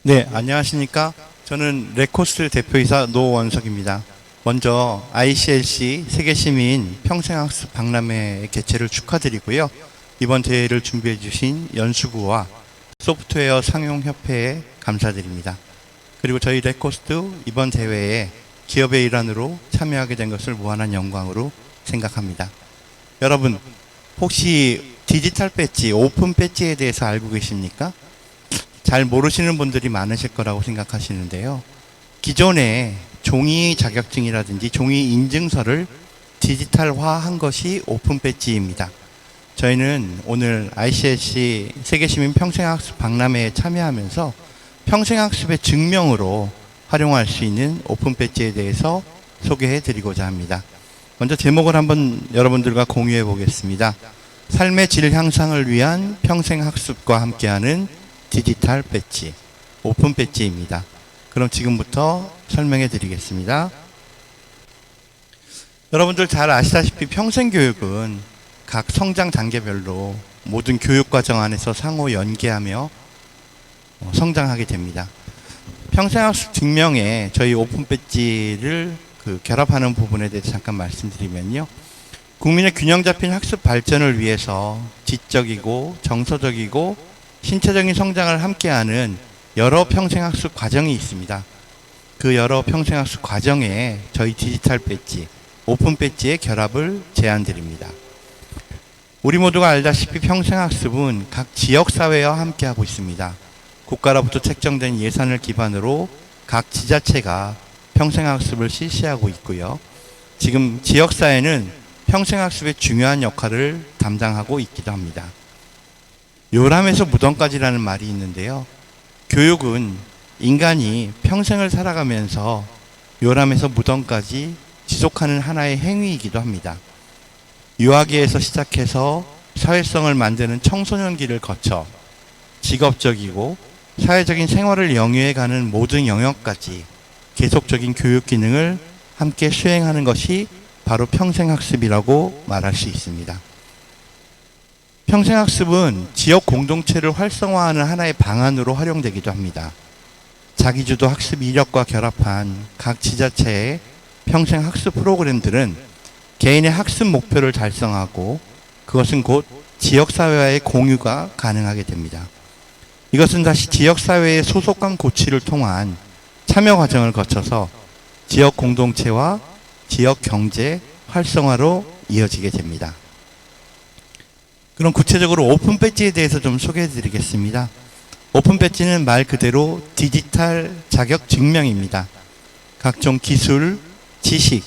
네, 안녕하십니까. 저는 레코스 대표이사 노원석입니다. 먼저 ICLC 세계시민 평생학습 박람회 개최를 축하드리고요. 이번 대회를 준비해 주신 연수구와 소프트웨어 상용협회에 감사드립니다. 그리고 저희 레코스도 이번 대회에 기업의 일환으로 참여하게 된 것을 무한한 영광으로 생각합니다. 여러분, 혹시 디지털 배지, 오픈 배지에 대해서 알고 계십니까? 잘 모르시는 분들이 많으실 거라고 생각하시는데요. 기존에 종이 자격증이라든지 종이 인증서를 디지털화한 것이 오픈 배지입니다. 저희는 오늘 ICLC 세계시민 평생학습 박람회에 참여하면서 평생학습의 증명으로 활용할 수 있는 오픈 배지에 대해서 소개해 드리고자 합니다. 먼저 제목을 한번 여러분들과 공유해 보겠습니다. 삶의 질 향상을 위한 평생학습과 함께하는 디지털 배지, 오픈 배지입니다. 그럼 지금부터 설명해 드리겠습니다. 여러분들 잘 아시다시피 평생교육은 각 성장 단계별로 모든 교육과정 안에서 상호 연계하며 성장하게 됩니다. 평생학습 증명에 저희 오픈 배지를 결합하는 부분에 대해서 잠깐 말씀드리면요. 국민의 균형 잡힌 학습 발전을 위해서 지적이고 정서적이고 신체적인 성장을 함께하는 여러 평생학습 과정이 있습니다. 그 여러 평생학습 과정에 저희 디지털 배지, 오픈 배지의 결합을 제안드립니다. 우리 모두가 알다시피 평생학습은 각 지역사회와 함께하고 있습니다. 국가로부터 책정된 예산을 기반으로 각 지자체가 평생학습을 실시하고 있고요. 지금 지역사회는 평생학습의 중요한 역할을 담당하고 있기도 합니다. 요람에서 무덤까지라는 말이 있는데요. 교육은 인간이 평생을 살아가면서 요람에서 무덤까지 지속하는 하나의 행위이기도 합니다. 유아기에서 시작해서 사회성을 만드는 청소년기를 거쳐 직업적이고 사회적인 생활을 영위해가는 모든 영역까지 계속적인 교육 기능을 함께 수행하는 것이 바로 평생학습이라고 말할 수 있습니다. 평생학습은 지역 공동체를 활성화하는 하나의 방안으로 활용되기도 합니다. 자기주도 학습 이력과 결합한 각 지자체의 평생학습 프로그램들은 개인의 학습 목표를 달성하고 그것은 곧 지역사회와의 공유가 가능하게 됩니다. 이것은 다시 지역사회의 소속감 고취를 통한 참여 과정을 거쳐서 지역 공동체와 지역 경제 활성화로 이어지게 됩니다. 그럼 구체적으로 오픈 배지에 대해서 좀 소개해 드리겠습니다. 오픈 배지는 말 그대로 디지털 자격 증명입니다. 각종 기술, 지식,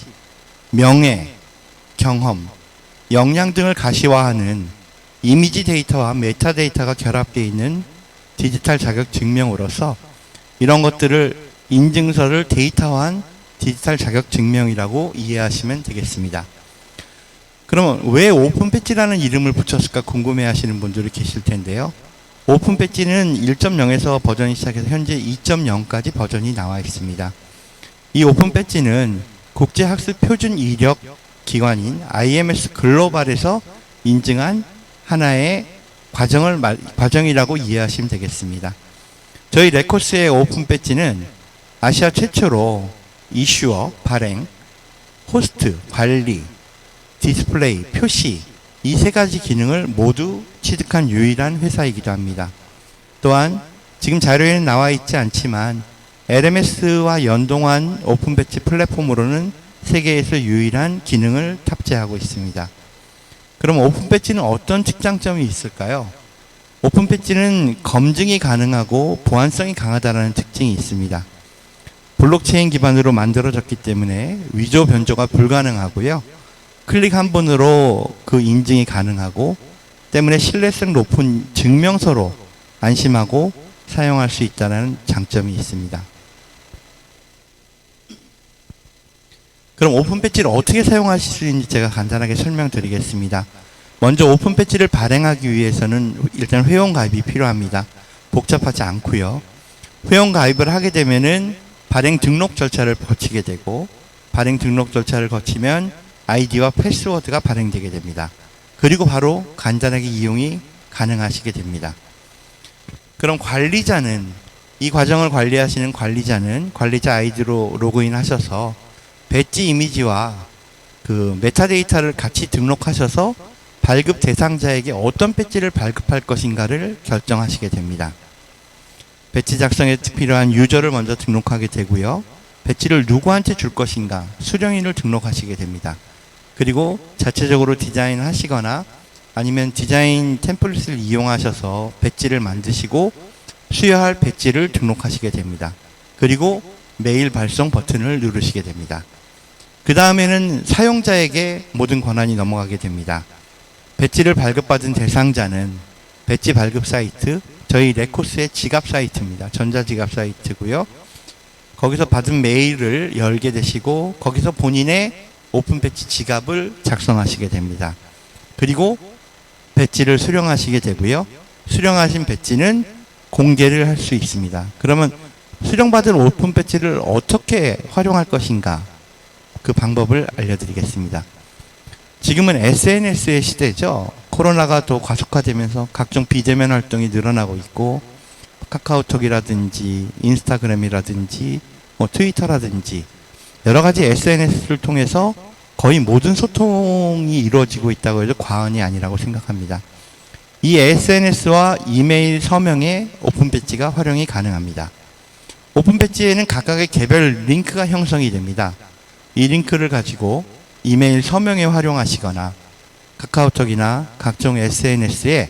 명예, 경험, 역량 등을 가시화하는 이미지 데이터와 메타데이터가 결합되어 있는 디지털 자격 증명으로서 이런 것들을 인증서를 데이터화한 디지털 자격 증명이라고 이해하시면 되겠습니다. 그러면 왜 오픈 배지라는 이름을 붙였을까 궁금해 하시는 분들이 계실 텐데요. 오픈 배지는 1.0에서 버전이 시작해서 현재 2.0까지 버전이 나와 있습니다. 이 오픈 배지는 국제학습 표준 이력 기관인 IMS 글로벌에서 인증한 하나의 과정이라고 이해하시면 되겠습니다. 저희 레코스의 오픈 배지는 아시아 최초로 이슈어, 발행, 호스트, 관리, 디스플레이, 표시 이 세 가지 기능을 모두 취득한 유일한 회사이기도 합니다. 또한 지금 자료에는 나와 있지 않지만 LMS와 연동한 오픈 배지 플랫폼으로는 세계에서 유일한 기능을 탑재하고 있습니다. 그럼 오픈 배지는 어떤 특장점이 있을까요? 오픈 배지는 검증이 가능하고 보안성이 강하다는 특징이 있습니다. 블록체인 기반으로 만들어졌기 때문에 위조 변조가 불가능하고요. 클릭 한 번으로 그 인증이 가능하고 때문에 신뢰성 높은 증명서로 안심하고 사용할 수 있다는 장점이 있습니다. 그럼 오픈 배지를 어떻게 사용하실 수 있는지 제가 간단하게 설명드리겠습니다. 먼저 오픈 배지를 발행하기 위해서는 일단 회원 가입이 필요합니다. 복잡하지 않고요. 회원 가입을 하게 되면은 발행 등록 절차를 거치게 되고 발행 등록 절차를 거치면 아이디와 패스워드가 발행되게 됩니다. 그리고 바로 간단하게 이용이 가능하시게 됩니다. 그럼 관리자는 이 과정을 관리하시는 관리자는 관리자 아이디로 로그인하셔서 배지 이미지와 그 메타데이터를 같이 등록하셔서 발급 대상자에게 어떤 배지를 발급할 것인가를 결정하시게 됩니다. 배지 작성에 필요한 유저를 먼저 등록하게 되고요. 배지를 누구한테 줄 것인가 수령인을 등록하시게 됩니다. 그리고 자체적으로 디자인하시거나 아니면 디자인 템플릿을 이용하셔서 배지를 만드시고 수여할 배지를 등록하시게 됩니다. 그리고 메일 발송 버튼을 누르시게 됩니다. 그 다음에는 사용자에게 모든 권한이 넘어가게 됩니다. 배지를 발급받은 대상자는 배지 발급 사이트, 저희 레코스의 지갑 사이트입니다. 전자지갑 사이트고요. 거기서 받은 메일을 열게 되시고 거기서 본인의 오픈 배지 지갑을 작성하시게 됩니다. 그리고 배지를 수령하시게 되고요. 수령하신 배지는 공개를 할 수 있습니다. 그러면 수령받은 오픈 배지를 어떻게 활용할 것인가 그 방법을 알려드리겠습니다. 지금은 SNS의 시대죠. 코로나가 더 과속화되면서 각종 비대면 활동이 늘어나고 있고 카카오톡이라든지 인스타그램이라든지 트위터라든지 여러 가지 SNS를 통해서 거의 모든 소통이 이루어지고 있다고 해도 과언이 아니라고 생각합니다. 이 SNS와 이메일 서명에 오픈 배지가 활용이 가능합니다. 오픈 배지에는 각각의 개별 링크가 형성이 됩니다. 이 링크를 가지고 이메일 서명에 활용하시거나 카카오톡이나 각종 SNS에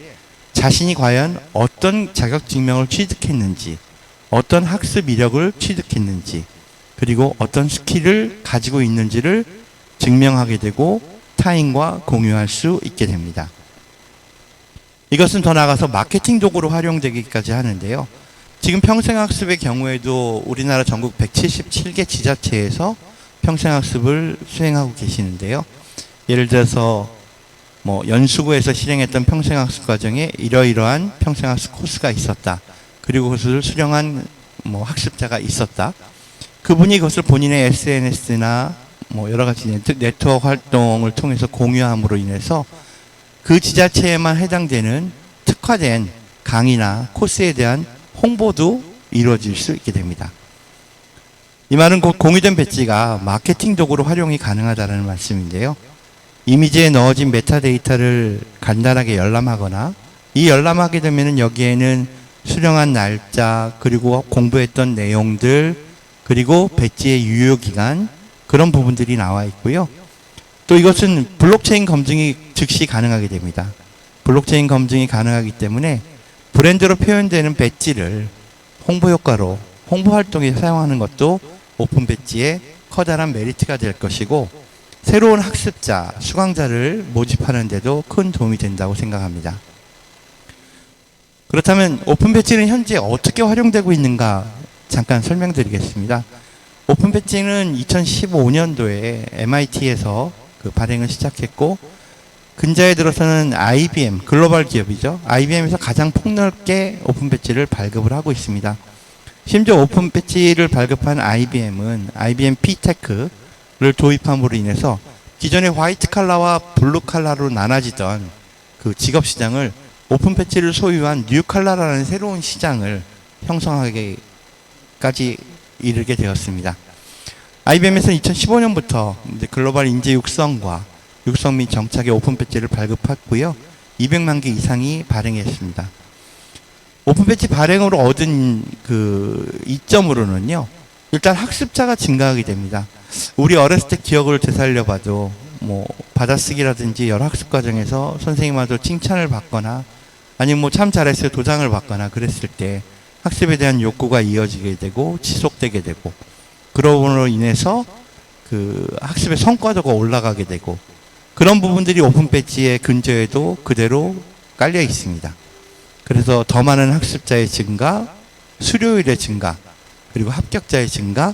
자신이 과연 어떤 자격증명을 취득했는지, 어떤 학습 이력을 취득했는지, 그리고 어떤 스킬을 가지고 있는지를 증명하게 되고 타인과 공유할 수 있게 됩니다. 이것은 더 나아가서 마케팅 도구로 활용되기까지 하는데요. 지금 평생학습의 경우에도 우리나라 전국 177개 지자체에서 평생학습을 수행하고 계시는데요. 예를 들어서 연수구에서 실행했던 평생학습 과정에 이러이러한 평생학습 코스가 있었다. 그리고 그것을 수령한 학습자가 있었다. 그분이 그것을 본인의 SNS나 여러 가지 네트워크 활동을 통해서 공유함으로 인해서 그 지자체에만 해당되는 특화된 강의나 코스에 대한 홍보도 이루어질 수 있게 됩니다. 이 말은 곧 공유된 배지가 마케팅 도구로 활용이 가능하다는 말씀인데요. 이미지에 넣어진 메타데이터를 간단하게 열람하거나 이 열람하게 되면 여기에는 수령한 날짜, 그리고 공부했던 내용들, 그리고 배지의 유효기간 그런 부분들이 나와 있고요. 또 이것은 블록체인 검증이 즉시 가능하게 됩니다. 블록체인 검증이 가능하기 때문에 브랜드로 표현되는 배지를 홍보 효과로 홍보 활동에 사용하는 것도 오픈 배지의 커다란 메리트가 될 것이고 새로운 학습자, 수강자를 모집하는 데도 큰 도움이 된다고 생각합니다. 그렇다면 오픈 배지는 현재 어떻게 활용되고 있는가 잠깐 설명드리겠습니다. 오픈 배지는 2015년도에 MIT에서 그 발행을 시작했고 근자에 들어서는 IBM, 글로벌 기업이죠. IBM에서 가장 폭넓게 오픈 배지를 발급을 하고 있습니다. 심지어 오픈 배지를 발급한 IBM은 IBM P테크를 도입함으로 인해서 기존의 화이트 칼라와 블루 칼라로 나눠지던 그 직업 시장을 오픈 배지를 소유한 뉴 칼라라는 새로운 시장을 형성하기까지 이르게 되었습니다. IBM에서는 2015년부터 글로벌 인재 육성과 육성 및 정착의 오픈 배지를 발급했고요. 200만 개 이상이 발행했습니다. 오픈 배지 발행으로 얻은 그 이점으로는요. 일단 학습자가 증가하게 됩니다. 우리 어렸을 때 기억을 되살려봐도 받아쓰기라든지 여러 학습 과정에서 선생님한테 칭찬을 받거나 아니면 참 잘했어요 도장을 받거나 그랬을 때 학습에 대한 욕구가 이어지게 되고 지속되게 되고 그러므로 인해서 그 학습의 성과도가 올라가게 되고 그런 부분들이 오픈 배지의 근저에도 그대로 깔려 있습니다. 그래서 더 많은 학습자의 증가, 수료율의 증가, 그리고 합격자의 증가,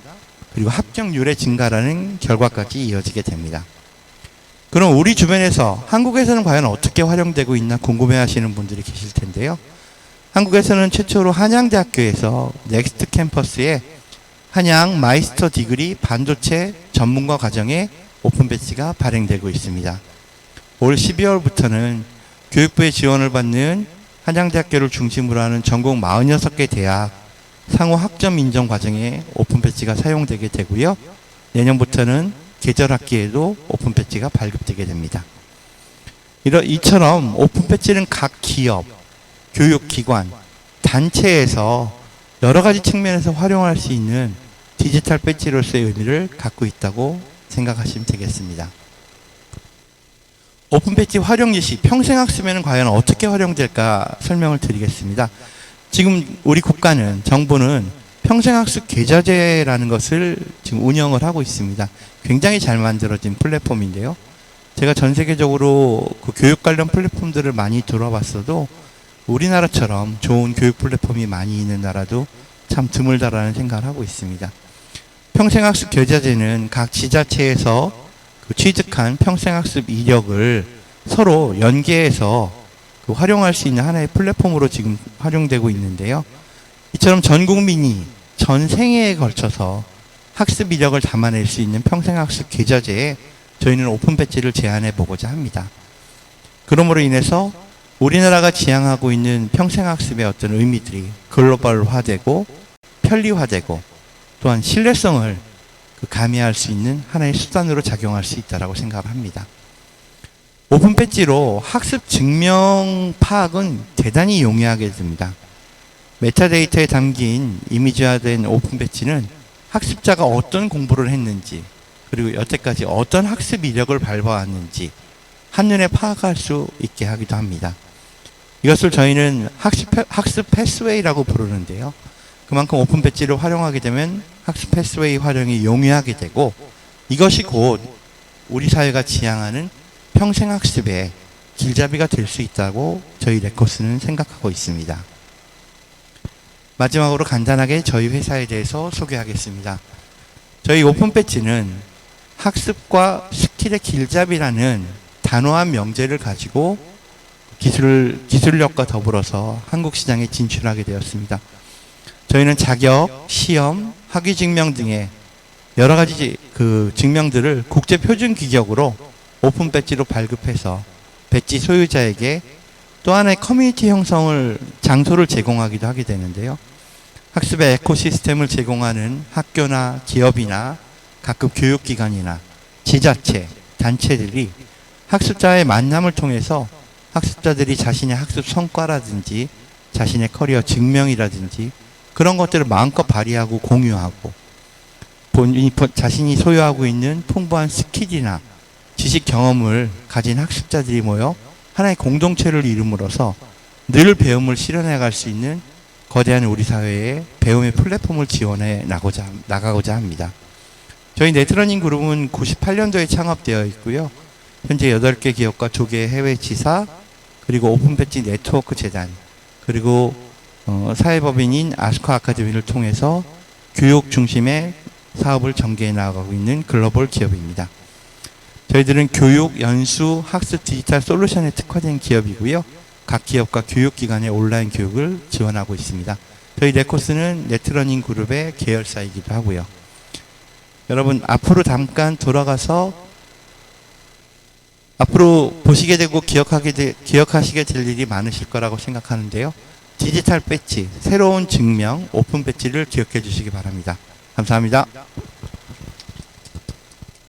그리고 합격률의 증가라는 결과까지 이어지게 됩니다. 그럼 우리 주변에서 한국에서는 과연 어떻게 활용되고 있나 궁금해하시는 분들이 계실 텐데요. 한국에서는 최초로 한양대학교에서 넥스트 캠퍼스에 한양 마이스터 디그리 반도체 전문가 과정에 오픈 배지가 발행되고 있습니다. 올 12월부터는 교육부의 지원을 받는 한양대학교를 중심으로 하는 전국 46개 대학 상호 학점 인정 과정에 오픈 배지가 사용되게 되고요. 내년부터는 계절 학기에도 오픈 배지가 발급되게 됩니다. 이처럼 오픈 배지는 각 기업, 교육기관, 단체에서 여러 가지 측면에서 활용할 수 있는 디지털 배지로서의 의미를 갖고 있다고 생각하시면 되겠습니다. 오픈 배지 활용 예시, 평생학습에는 과연 어떻게 활용될까 설명을 드리겠습니다. 지금 우리 국가는, 정부는 평생학습 계좌제라는 것을 지금 운영을 하고 있습니다. 굉장히 잘 만들어진 플랫폼인데요. 제가 전 세계적으로 그 교육 관련 플랫폼들을 많이 들어봤어도 우리나라처럼 좋은 교육 플랫폼이 많이 있는 나라도 참 드물다라는 생각을 하고 있습니다. 평생학습 계좌제는 각 지자체에서 그 취득한 평생학습 이력을 서로 연계해서 그 활용할 수 있는 하나의 플랫폼으로 지금 활용되고 있는데요. 이처럼 전 국민이 전 생애에 걸쳐서 학습 이력을 담아낼 수 있는 평생학습 계좌제에 저희는 오픈 배지를 제안해 보고자 합니다. 그러므로 인해서 우리나라가 지향하고 있는 평생학습의 어떤 의미들이 글로벌화되고 편리화되고 또한 신뢰성을 가미할 수 있는 하나의 수단으로 작용할 수 있다고 생각을 합니다. 오픈 배지로 학습 증명 파악은 대단히 용이하게 됩니다. 메타데이터에 담긴 이미지화된 오픈 배지는 학습자가 어떤 공부를 했는지, 그리고 여태까지 어떤 학습 이력을 밟아왔는지 한눈에 파악할 수 있게 하기도 합니다. 이것을 저희는 학습 패스웨이라고 부르는데요. 그만큼 오픈 배지를 활용하게 되면 학습 패스웨이 활용이 용이하게 되고, 이것이 곧 우리 사회가 지향하는 평생학습의 길잡이가 될 수 있다고 저희 레코스는 생각하고 있습니다. 마지막으로 간단하게 저희 회사에 대해서 소개하겠습니다. 저희 오픈 배지는 학습과 스킬의 길잡이라는 단호한 명제를 가지고 기술력과 더불어서 한국 시장에 진출하게 되었습니다. 저희는 자격, 시험, 학위 증명 등의 여러 가지 그 증명들을 국제 표준 규격으로 오픈 배지로 발급해서 배지 소유자에게 또 하나의 커뮤니티 형성을 장소를 제공하기도 하게 되는데요. 학습의 에코시스템을 제공하는 학교나 기업이나 각급 교육기관이나 지자체, 단체들이 학습자의 만남을 통해서 학습자들이 자신의 학습 성과라든지 자신의 커리어 증명이라든지 그런 것들을 마음껏 발휘하고 공유하고 자신이 소유하고 있는 풍부한 스킬이나 지식 경험을 가진 학습자들이 모여 하나의 공동체를 이룸으로써 늘 배움을 실현해 갈 수 있는 거대한 우리 사회의 배움의 플랫폼을 지원해 나가고자 합니다. 저희 네트러닝 그룹은 98년도에 창업되어 있고요. 현재 8개 기업과 2개 해외 지사, 그리고 오픈 배지 네트워크 재단, 그리고 사회법인인 아스카 아카데미를 통해서 교육 중심의 사업을 전개해 나가고 있는 글로벌 기업입니다. 저희들은 교육, 연수, 학습 디지털 솔루션에 특화된 기업이고요. 각 기업과 교육기관의 온라인 교육을 지원하고 있습니다. 저희 레코스는 네트러닝 그룹의 계열사이기도 하고요. 여러분, 앞으로 잠깐 돌아가서 앞으로 보시게 되고 기억하시게 될 일이 많으실 거라고 생각하는데요. 디지털 배지, 새로운 증명, 오픈 배지를 기억해 주시기 바랍니다. 감사합니다.